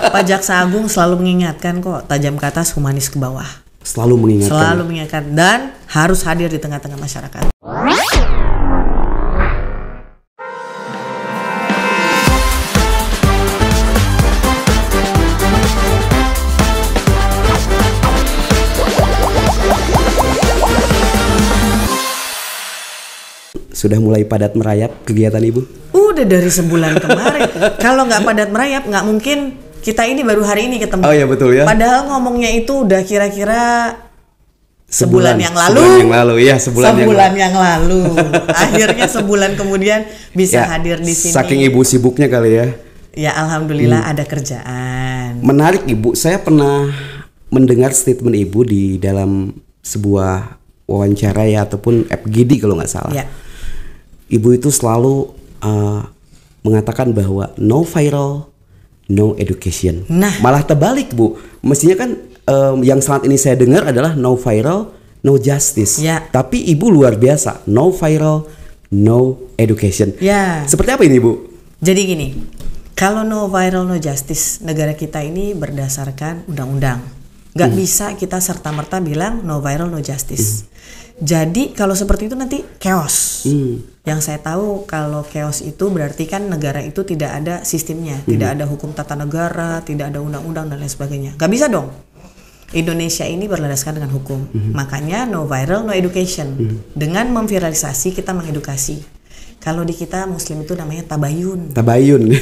Pak Jaksa Agung selalu mengingatkan kok, tajam ke atas, humanis ke bawah. Selalu mengingatkan. Selalu mengingatkan dan harus hadir di tengah-tengah masyarakat. Sudah mulai padat merayap kegiatan Ibu? Udah dari sebulan kemarin. Kalau nggak padat merayap, nggak mungkin kita ini baru hari ini ketemu. Oh iya betul ya. Padahal ngomongnya itu udah kira-kira sebulan yang lalu. Sebulan yang lalu, ya sebulan yang lalu. Akhirnya sebulan kemudian bisa ya, hadir di sini. Saking Ibu sibuknya kali ya. Ya alhamdulillah ada kerjaan. Menarik Ibu, saya pernah mendengar statement Ibu di dalam sebuah wawancara ya ataupun FGD kalau nggak salah. Ya. Ibu itu selalu mengatakan bahwa no viral, no education. Nah, malah terbalik Bu. Mestinya kan yang saat ini saya dengar adalah no viral, no justice. Ya. Tapi Ibu luar biasa, no viral, no education. Ya. Seperti apa ini Bu? Jadi gini, kalau no viral, no justice, negara kita ini berdasarkan undang-undang. Gak bisa kita serta-merta bilang no viral, no justice. Jadi kalau seperti itu nanti chaos. Yang saya tahu kalau chaos itu berarti kan negara itu tidak ada sistemnya, tidak ada hukum tata negara, tidak ada undang-undang dan lain sebagainya. Gak bisa dong. Indonesia ini berlandaskan dengan hukum. Makanya no viral, no education. Dengan memviralisasi kita mengedukasi. Kalau di kita Muslim itu namanya tabayun. Tabayun.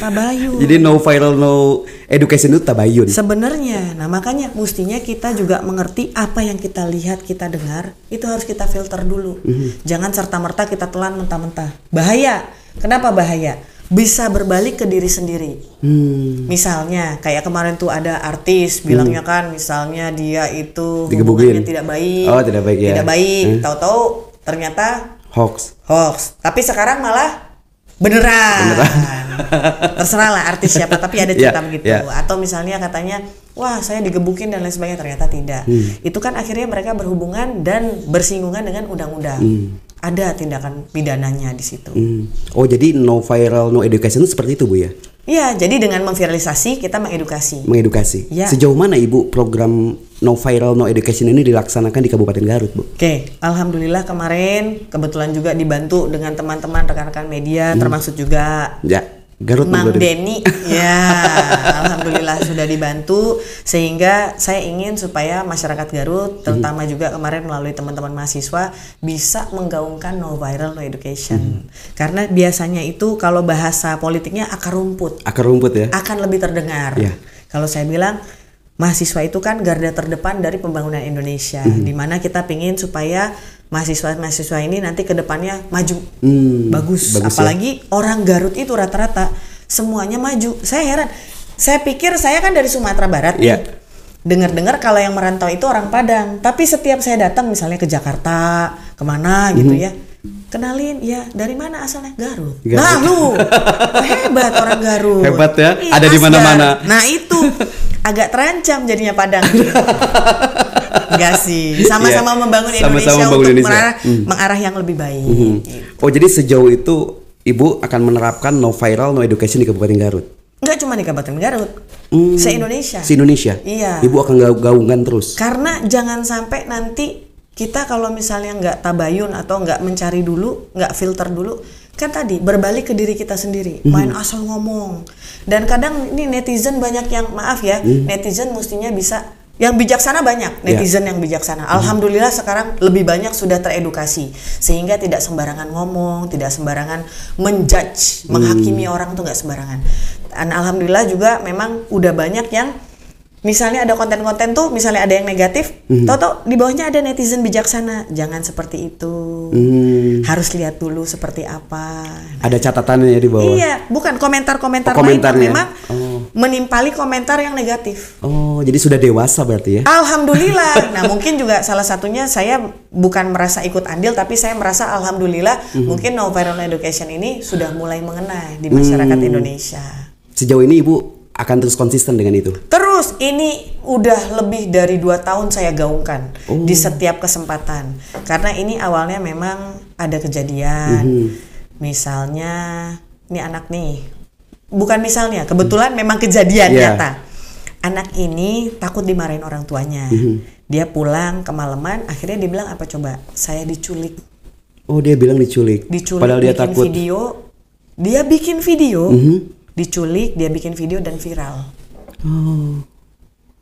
Jadi no viral, no education itu tabayun. Sebenarnya, nah makanya mestinya kita juga mengerti apa yang kita lihat, kita dengar, itu harus kita filter dulu. Jangan serta-merta kita telan mentah-mentah. Bahaya. Kenapa bahaya? Bisa berbalik ke diri sendiri. Misalnya kayak kemarin tuh ada artis bilangnya kan, misalnya dia itu hubungannya tidak baik. Oh, tidak baik ya. Tidak baik. Tahu-tahu ternyata hoax. Tapi sekarang malah beneran. Terserah lah artis siapa, tapi ada cerita begitu. Atau misalnya katanya, wah saya digebukin dan lain sebagainya, ternyata tidak. Itu kan akhirnya mereka berhubungan dan bersinggungan dengan undang-undang. Ada tindakan pidananya di situ. Oh jadi no viral, no education itu seperti itu Bu ya? Iya, jadi dengan memviralisasi kita mengedukasi. Mengedukasi. Ya. Sejauh mana Ibu program no viral, no education ini dilaksanakan di Kabupaten Garut Bu? Oke, alhamdulillah kemarin kebetulan juga dibantu dengan teman-teman rekan-rekan media, termasuk juga Garut Mang Denny. Ya, alhamdulillah sudah dibantu sehingga saya ingin supaya masyarakat Garut, terutama juga kemarin melalui teman-teman mahasiswa bisa menggaungkan no viral, no education. Karena biasanya itu kalau bahasa politiknya akar rumput. Akar rumput ya. Akan lebih terdengar. Kalau saya bilang mahasiswa itu kan garda terdepan dari pembangunan Indonesia, di mana kita pingin supaya mahasiswa-mahasiswa ini nanti ke depannya maju, bagus. Apalagi orang Garut itu rata-rata semuanya maju. Saya heran, saya pikir saya kan dari Sumatera Barat nih. Dengar-dengar kalau yang merantau itu orang Padang, tapi setiap saya datang misalnya ke Jakarta, kemana gitu ya, kenalin, ya dari mana asalnya? Garut. Nah lu, hebat orang Garut. Hebat ya, ada di mana-mana. Nah itu agak terancam jadinya Padang. Enggak sih, sama-sama membangun Indonesia untuk mengarah yang lebih baik. Gitu. Oh jadi sejauh itu Ibu akan menerapkan no viral, no education di Kabupaten Garut? Enggak cuma di Kabupaten Garut, se-Indonesia. Se-Indonesia? Iya. Ibu akan gaungkan terus? Karena jangan sampai nanti kita kalau misalnya nggak tabayun atau nggak mencari dulu, nggak filter dulu, kan tadi berbalik ke diri kita sendiri, main asal ngomong. Dan kadang ini netizen banyak yang, maaf ya, netizen mestinya bisa, yang bijaksana banyak, netizen yang bijaksana. Alhamdulillah sekarang lebih banyak sudah teredukasi, sehingga tidak sembarangan ngomong, tidak sembarangan menjudge, menghakimi orang tuh nggak sembarangan. Dan alhamdulillah juga memang udah banyak yang misalnya ada konten-konten tuh, misalnya ada yang negatif, tahu-tahu di bawahnya ada netizen bijaksana. Jangan seperti itu. Harus lihat dulu seperti apa. Ada catatannya ya di bawah. Iya, bukan komentar-komentar lain yang memang menimpali komentar yang negatif. Oh, jadi sudah dewasa berarti ya? Alhamdulillah. Nah, mungkin juga salah satunya saya bukan merasa ikut andil, tapi saya merasa alhamdulillah mungkin no viral education ini sudah mulai mengena di masyarakat Indonesia. Sejauh ini Ibu akan terus konsisten dengan itu? Terus, ini udah lebih dari 2 tahun saya gaungkan di setiap kesempatan. Karena ini awalnya memang ada kejadian. Misalnya, ini anak nih. Bukan misalnya, kebetulan memang kejadian nyata. anak ini takut dimarahin orang tuanya. Dia pulang kemalaman, akhirnya dia bilang apa coba? Saya diculik. Oh, dia bilang diculik. Padahal dia bikin takut. Dia bikin video, diculik, dia bikin video dan viral. Oh.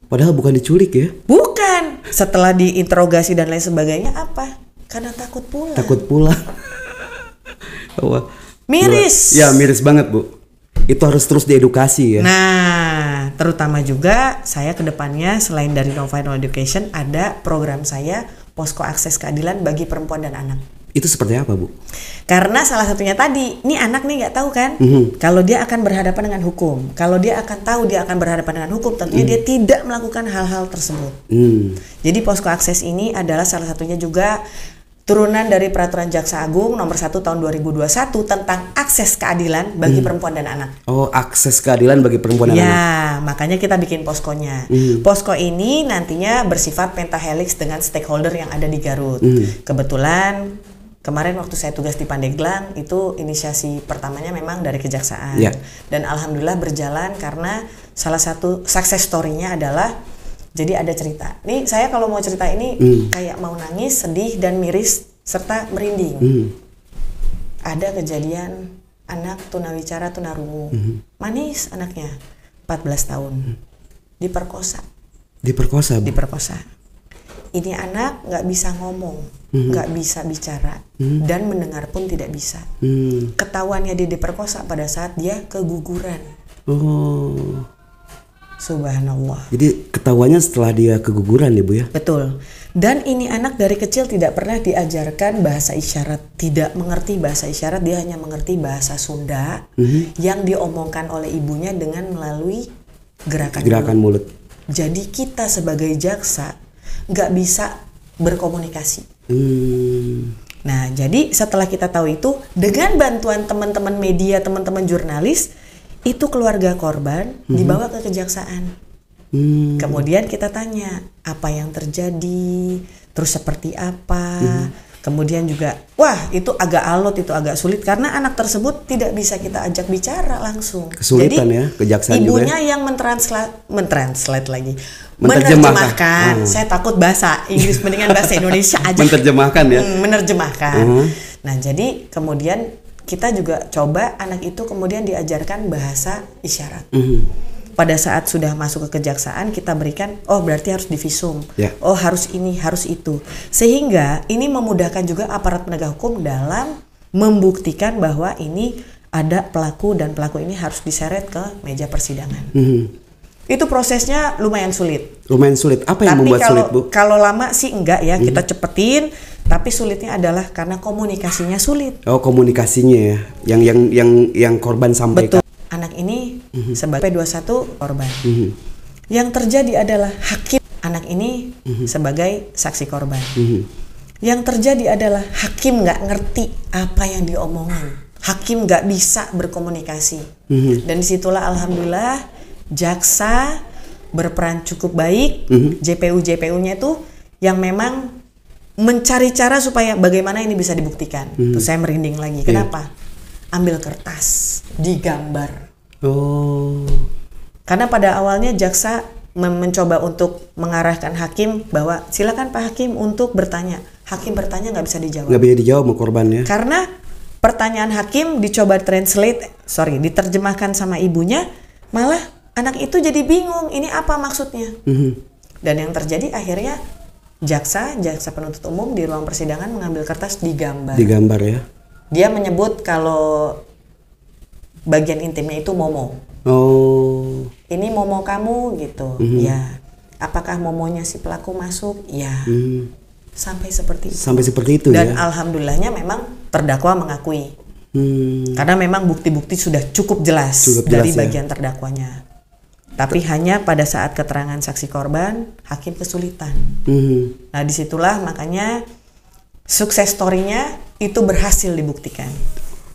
Padahal bukan diculik ya? Bukan. Setelah diinterogasi dan lain sebagainya apa? Karena takut pulang. Takut pulang. Oh, miris. Ya, miris banget, Bu. Itu harus terus diedukasi ya. Nah, terutama juga saya kedepannya selain dari No Final Education ada program saya Posko Akses Keadilan bagi Perempuan dan Anak. Itu seperti apa, Bu? Karena salah satunya tadi, ini anak nih nggak tahu kan, kalau dia akan berhadapan dengan hukum, kalau dia akan tahu dia akan berhadapan dengan hukum, tentunya dia tidak melakukan hal-hal tersebut. Jadi Posko Akses ini adalah salah satunya juga turunan dari Peraturan Jaksa Agung nomor 1 tahun 2021 tentang akses keadilan bagi perempuan dan anak. Oh, akses keadilan bagi perempuan dan anak. Ya, makanya kita bikin poskonya. Posko ini nantinya bersifat pentahelix dengan stakeholder yang ada di Garut. Kebetulan kemarin waktu saya tugas di Pandeglang itu inisiasi pertamanya memang dari Kejaksaan. Dan alhamdulillah berjalan karena salah satu success story-nya adalah jadi ada cerita. Nih saya kalau mau cerita ini kayak mau nangis, sedih dan miris serta merinding. Ada kejadian anak tunawicara tunarungu. Manis anaknya, 14 tahun. Diperkosa. Diperkosa, Bu? Diperkosa. Ini anak nggak bisa ngomong, nggak bisa bicara, dan mendengar pun tidak bisa. Ketahuannya dia diperkosa pada saat dia keguguran. Oh. Subhanallah. Jadi ketahuannya setelah dia keguguran ya, Bu ya? Betul. Dan ini anak dari kecil tidak pernah diajarkan bahasa isyarat, tidak mengerti bahasa isyarat, dia hanya mengerti bahasa Sunda yang diomongkan oleh ibunya dengan melalui gerakan mulut. Jadi kita sebagai jaksa nggak bisa berkomunikasi. Nah, jadi setelah kita tahu itu, dengan bantuan teman-teman media, teman-teman jurnalis, itu keluarga korban dibawa ke kejaksaan. Kemudian kita tanya apa yang terjadi, terus seperti apa. Kemudian juga, wah itu agak alot, itu agak sulit karena anak tersebut tidak bisa kita ajak bicara langsung. Kesulitan. Jadi, ya, kejaksaan ibunya juga. Yang menerjemahkan lagi. Menerjemahkan. Saya takut bahasa Inggris, mendingan bahasa Indonesia aja. Menerjemahkan ya. Menerjemahkan. Nah jadi kemudian kita juga coba anak itu kemudian diajarkan bahasa isyarat. Pada saat sudah masuk ke kejaksaan kita berikan, oh berarti harus divisum, oh harus ini, harus itu. Sehingga ini memudahkan juga aparat penegak hukum dalam membuktikan bahwa ini ada pelaku dan pelaku ini harus diseret ke meja persidangan. Itu prosesnya lumayan sulit. Lumayan sulit. Apa yang membuat sulit, Bu? Kalau lama sih enggak ya, kita cepetin. Tapi sulitnya adalah karena komunikasinya sulit. Oh, komunikasinya ya, yang korban sampaikan. Betul. Anak ini sebagai P21 korban. Yang terjadi adalah hakim anak ini sebagai saksi korban. Yang terjadi adalah hakim nggak ngerti apa yang diomongin. Hakim nggak bisa berkomunikasi. Dan disitulah alhamdulillah jaksa berperan cukup baik. JPU-JPU-nya itu yang memang mencari cara supaya bagaimana ini bisa dibuktikan. Terus saya merinding lagi. Kenapa? Ambil kertas, digambar. Oh. Karena pada awalnya jaksa mencoba untuk mengarahkan hakim bahwa silakan Pak Hakim untuk bertanya. Hakim bertanya nggak bisa dijawab. Nggak bisa dijawab sama korban ya. Karena pertanyaan hakim dicoba diterjemahkan sama ibunya, malah anak itu jadi bingung. Ini apa maksudnya? Dan yang terjadi akhirnya jaksa penuntut umum di ruang persidangan mengambil kertas digambar. Digambar ya. Dia menyebut kalau bagian intimnya itu momo. Oh. Ini momo kamu gitu. Ya. Apakah momonya si pelaku masuk? Ya. Sampai seperti itu. Sampai seperti itu. Dan ya. alhamdulillahnya memang terdakwa mengakui. Karena memang bukti-bukti sudah cukup jelas dari bagian terdakwanya. Tapi hanya pada saat keterangan saksi korban, hakim kesulitan. Nah disitulah makanya sukses story-nya itu berhasil dibuktikan.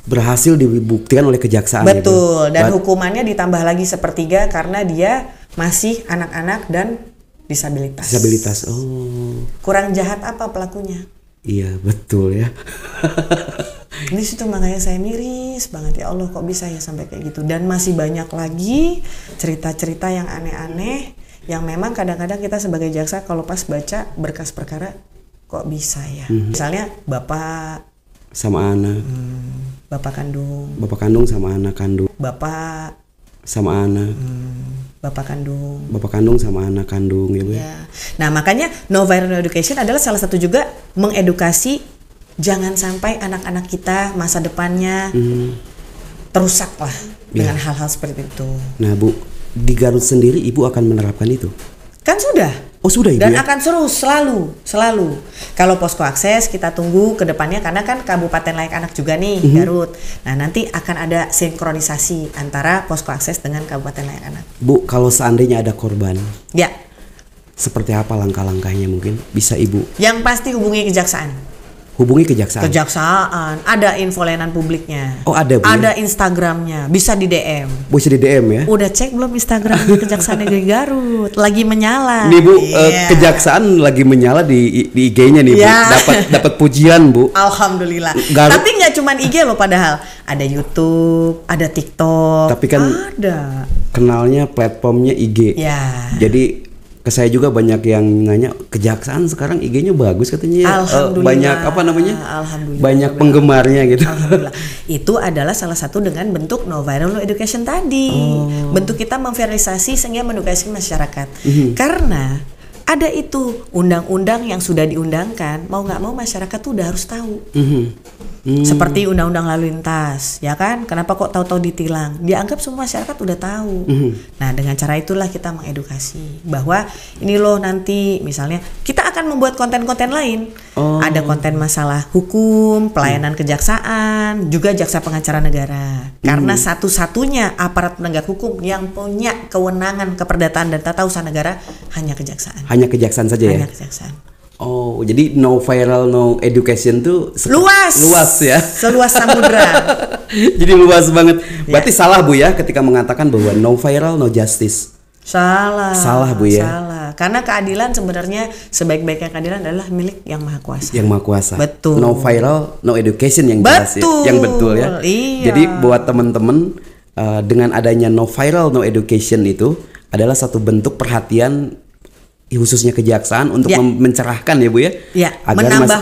Berhasil dibuktikan oleh kejaksaan. Betul, dan hukumannya ditambah lagi 1/3 karena dia masih anak-anak dan disabilitas. Disabilitas, oh. Kurang jahat apa pelakunya? Iya, betul ya. Di situ makanya saya miris banget, ya Allah kok bisa ya sampai kayak gitu. Dan masih banyak lagi cerita-cerita yang aneh-aneh yang memang kadang-kadang kita sebagai jaksa kalau pas baca berkas perkara kok bisa ya. Misalnya bapak sama anak, bapak kandung, bapak kandung sama anak kandung, bapak sama anak, bapak kandung, bapak kandung sama anak kandung ya Bu. ya. Nah makanya no viral no education adalah salah satu juga mengedukasi jangan sampai anak-anak kita masa depannya terusak lah dengan hal-hal seperti itu. Nah Bu, di Garut sendiri Ibu akan menerapkan itu? Kan sudah. Oh sudah Ibu Dan ya? akan selalu. Kalau posko akses kita tunggu ke depannya karena kan Kabupaten Layak Anak juga nih Garut. Nah nanti akan ada sinkronisasi antara posko akses dengan Kabupaten Layak Anak. Bu, kalau seandainya ada korban, Ya, seperti apa langkah-langkahnya mungkin bisa Ibu yang pasti hubungi kejaksaan. hubungi kejaksaan? Kejaksaan, ada info layanan publiknya. Oh ada Bu? Ada Instagramnya, bisa di DM. Bisa di DM ya? Udah cek belum Instagram Kejaksaan Negeri Garut? Lagi menyala. Nih Bu, Iya. kejaksaan lagi menyala di IG-nya nih Bu. Iya. Dapat pujian Bu. Alhamdulillah. Garut. Tapi nggak cuma IG loh padahal. Ada YouTube, ada TikTok. Tapi kan ada. Kenalnya platformnya IG. Ya. Jadi ke saya juga banyak yang nanya kejaksaan sekarang IG-nya bagus katanya. Alhamdulillah. Banyak apa namanya? Alhamdulillah. Banyak penggemarnya gitu. Alhamdulillah. Itu adalah salah satu dengan bentuk no viral no education tadi. Bentuk kita memviralisasi sehingga mengedukasi masyarakat. Karena ada itu undang-undang yang sudah diundangkan, mau nggak mau masyarakat tuh udah harus tahu. Seperti undang-undang lalu lintas, ya kan? Kenapa kok tahu-tahu ditilang? Dianggap semua masyarakat udah tahu. Nah, dengan cara itulah kita mengedukasi bahwa ini loh nanti misalnya kita akan membuat konten-konten lain. Ada konten masalah hukum, pelayanan kejaksaan, juga jaksa pengacara negara. Karena satu-satunya aparat penegak hukum yang punya kewenangan keperdataan dan tata usaha negara hanya kejaksaan. Hanya kejaksaan saja ya? Hanya kejaksaan. Oh, jadi no viral no education tuh luas ya. Seluas samudra. Jadi luas banget. Berarti salah Bu ya ketika mengatakan bahwa no viral no justice. Salah Bu ya. Salah. Karena keadilan sebenarnya sebaik-baiknya keadilan adalah milik yang maha kuasa. Yang maha kuasa. Betul. No viral no education yang jelas ya. Yang betul ya. Iya. Jadi buat teman-teman dengan adanya no viral no education itu adalah satu bentuk perhatian khususnya kejaksaan untuk mencerahkan ya Bu ya. Ya, agar menambah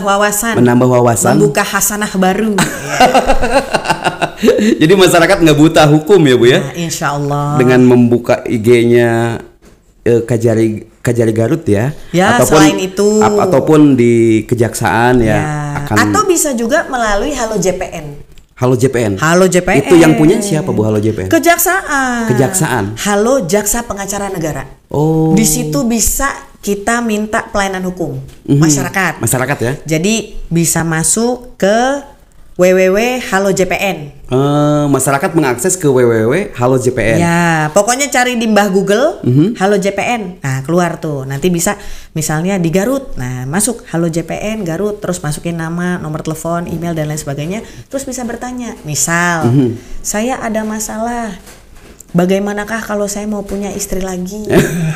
wawasan, membuka hasanah baru. Jadi masyarakat nggak buta hukum ya Bu ya. Nah, insya Allah. Dengan membuka IG-nya Kajari Garut ya. Ya, ataupun, selain itu ataupun di kejaksaan ya. Atau bisa juga melalui Halo JPN. Halo JPN. Halo JPN. Itu yang punya siapa Bu Halo JPN? Kejaksaan. Halo Jaksa Pengacara Negara. Oh. Di situ bisa kita minta pelayanan hukum masyarakat. Masyarakat ya. Jadi bisa masuk ke www.halojpn. Masyarakat mengakses ke www.halojpn. Ya, pokoknya cari di mbah Google Halo JPN. Nah, keluar tuh. Nanti bisa misalnya di Garut. Nah, masuk Halo JPN Garut, terus masukin nama, nomor telepon, email dan lain sebagainya. Terus bisa bertanya. Misal, saya ada masalah. Bagaimanakah kalau saya mau punya istri lagi?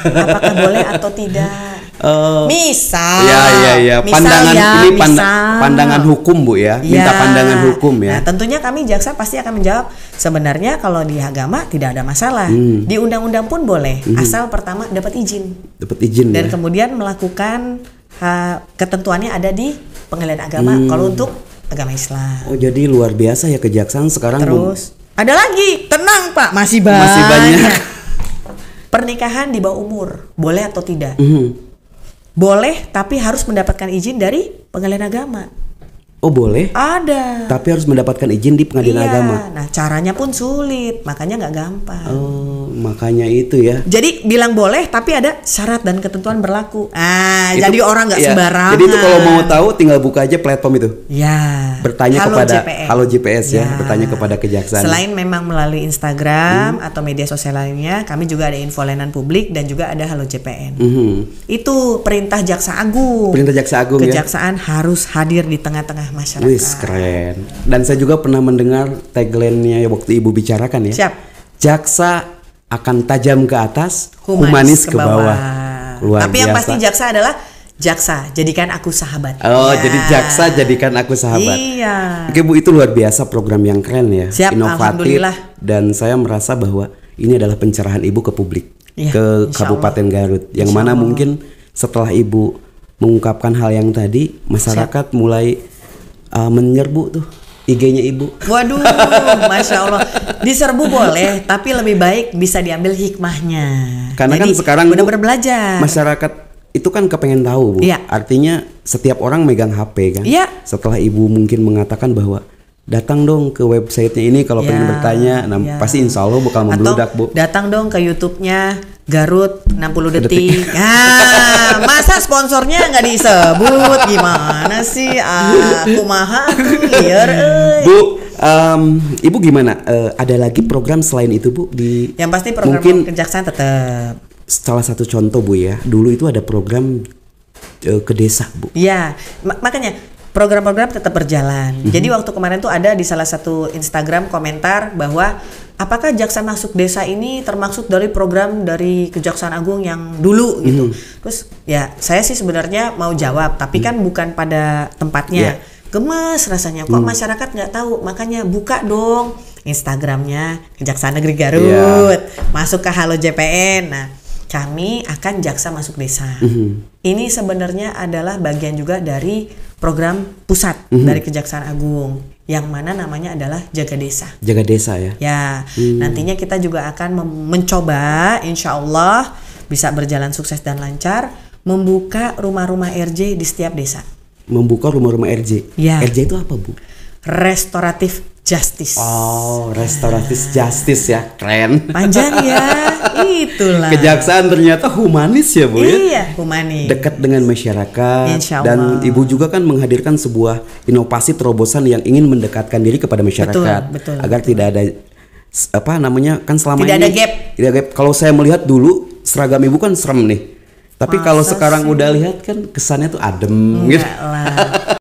Apakah boleh atau tidak? Misal. Ya. Pandangan hukum Bu ya. Minta pandangan hukum ya. Nah, tentunya kami jaksa pasti akan menjawab sebenarnya kalau di agama tidak ada masalah. Di undang-undang pun boleh, asal pertama dapat izin. Dan kemudian melakukan ketentuannya ada di pengadilan agama kalau untuk agama Islam. Oh, jadi luar biasa ya kejaksaan sekarang. Terus ada lagi, tenang Pak, masih banyak. Pernikahan di bawah umur, boleh atau tidak? Boleh, tapi harus mendapatkan izin dari pengadilan agama. Oh boleh? Ada. Tapi harus mendapatkan izin di pengadilan agama. Nah caranya pun sulit, makanya nggak gampang. Oh makanya itu ya. Jadi bilang boleh, tapi ada syarat dan ketentuan berlaku. Jadi orang nggak sembarangan. Jadi itu kalau mau tahu tinggal buka aja platform itu. Ya. Bertanya kepada Halo JPS ya. Bertanya kepada kejaksaan. Selain memang melalui Instagram atau media sosial lainnya, kami juga ada info layanan publik dan juga ada Halo JPN. Itu perintah Jaksa Agung. Perintah Jaksa Agung ya. Kejaksaan harus hadir di tengah-tengah masyarakat. Wis keren. Dan saya juga pernah mendengar tagline-nya waktu Ibu bicarakan ya. Siap. Jaksa akan tajam ke atas, humanis ke bawah. Tapi yang pasti jaksa adalah jaksa, jadikan aku sahabat. Jadi jaksa jadikan aku sahabat. Iya. Oke Bu, itu luar biasa program yang keren ya. Siap, inovatif. alhamdulillah. Dan saya merasa bahwa ini adalah pencerahan Ibu ke publik. Iya, ke insya Kabupaten Garut. Yang Insya mana Allah. mungkin setelah Ibu mengungkapkan hal yang tadi, masyarakat mulai menyerbu tuh IG-nya Ibu. Waduh, Masya Allah. Diserbu boleh, tapi lebih baik bisa diambil hikmahnya. Karena Jadi, kan sekarang Bu, benar-benar belajar. masyarakat itu kan kepengen tahu Bu. Iya. Artinya setiap orang megang HP kan. Iya. Setelah Ibu mungkin mengatakan bahwa datang dong ke websitenya ini kalau pengen bertanya. Nah pasti insya Allah bakal membludak Bu. Datang dong ke YouTube-nya Garut 60 detik. Nah, masa sponsornya nggak disebut, gimana sih? Kumaha tuh liar euy. Bu, Ibu gimana? Ada lagi program selain itu Bu di Yang pasti program mungkin kejaksaan tetap. salah satu contoh Bu ya. Dulu itu ada program ke desa Bu. Ya, makanya program-program tetap berjalan. Jadi waktu kemarin tuh ada di salah satu Instagram komentar bahwa apakah Jaksa Masuk Desa ini termasuk dari program dari Kejaksaan Agung yang dulu gitu. Terus ya saya sih sebenarnya mau jawab, tapi kan bukan pada tempatnya. Gemes rasanya kok masyarakat nggak tahu, makanya buka dong Instagramnya Kejaksaan Negeri Garut, masuk ke Halo JPN. Nah, kami akan Jaksa Masuk Desa. Ini sebenarnya adalah bagian juga dari program pusat dari Kejaksaan Agung, yang mana namanya adalah Jaga Desa. Jaga Desa ya. Ya, nantinya kita juga akan mencoba, insya Allah bisa berjalan sukses dan lancar, membuka rumah-rumah RJ di setiap desa. Membuka rumah-rumah RJ. Ya. RJ itu apa Bu? Restoratif Justice. Oh, restoratif justice ya, keren. Panjang ya, itulah. Kejaksaan ternyata humanis ya Bu ya. Iya, humanis. Dekat dengan masyarakat. Insya Allah. Dan Ibu juga kan menghadirkan sebuah inovasi terobosan yang ingin mendekatkan diri kepada masyarakat. Betul, agar tidak ada apa namanya kan selama Tidak ini ada gap. Tidak ada gap. Kalau saya melihat dulu seragam Ibu kan serem nih. Tapi kalau Masa sekarang sih? udah lihat kan kesannya tuh adem Enggak gitu. lah.